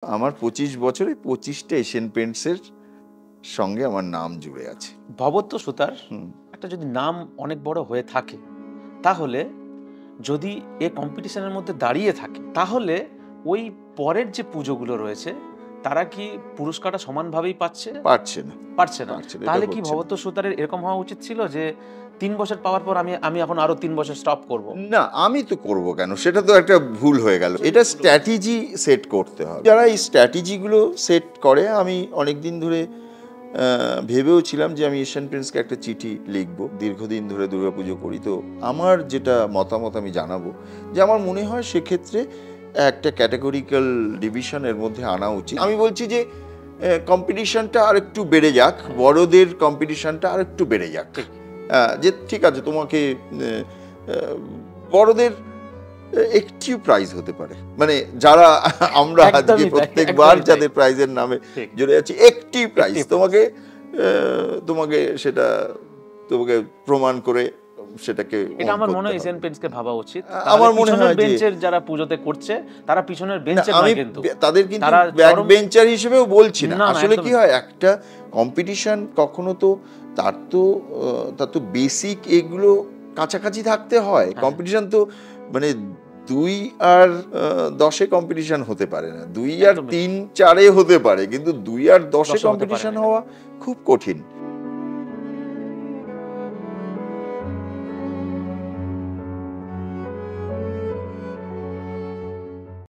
আমার 25 বছরে 25টা এশিয়ান পেইন্টসের সঙ্গে আমার নাম জুড়ে আছে। ভবত্ব সুতার একটা যদি নাম অনেক বড় হয়ে থাকে, তাহলে যদি এ কম্পিটিশনের মধ্যে দাঁড়িয়ে থাকে, তাহলে ওই পরের যে পুজোগুলো রয়েছে তারা কি পুরস্কারটা সমানভাবেই পাচ্ছে? পারছে না। পারছে না। পারছে না, এটা তাহলে কি হচ্ছে না। ভবত্ব সুতারের এরকম হওয়া উচিত ছিল যে 3 বছর পাওয়ার পর আমি এখন আরো 3 বছর স্টপ করব? না, আমি তো করব কেন? সেটা তো একটা ভুল হয়ে গেল। এটা স্ট্র্যাটেজি সেট করতে হবে। যারা এই স্ট্র্যাটেজিগুলো সেট করে, আমি অনেকদিন ধরে ভেবেও ছিলাম যে আমি এশিয়ান পেইন্টসকে একটা চিঠি লিখবো। দীর্ঘদিন ধরে দুর্গাপুজো করি, তো আমার যেটা মতামত আমি জানাবো যে আমার মনে হয় সেক্ষেত্রে একটা ক্যাটাগরিক্যাল ডিভিশনের মধ্যে আনা উচিত। আমি বলছি যে কম্পিটিশনটা আর একটু বেড়ে যাক, বড়দের কম্পিটিশনটা আর একটু বেড়ে যাক। যে ঠিক আছে, তোমাকে বড়দের একটি প্রাইজ হতে পারে, মানে যারা আমরা আজকে প্রত্যেকবার যাদের প্রাইজের নামে জুড়ে যাচ্ছি, একটি প্রাইজ তোমাকে সেটা তোমাকে প্রমাণ করে সেটাকে, এটা আমার মনে হয় এশিয়ান পেইন্টসকে ভাবা উচিত। আমার মনে হয় বেঞ্চের যারা পুজোতে করছে তারা পিছনের বেঞ্চের না, কিন্তু তাদের কিন্তু ব্যাক বেঞ্চার হিসেবেও বলছি না। আসলে কি হয়, একটা কম্পিটিশন কখনো তো তার তো বেসিক এগুলো কাছাকাছি থাকতে হয়। কম্পিটিশন তো মানে 2 আর 10-এ কম্পিটিশন হতে পারে না, 2 আর 3-4-এ হতে পারে, কিন্তু 2 আর 10-এ কম্পিটিশন হওয়া খুব কঠিন।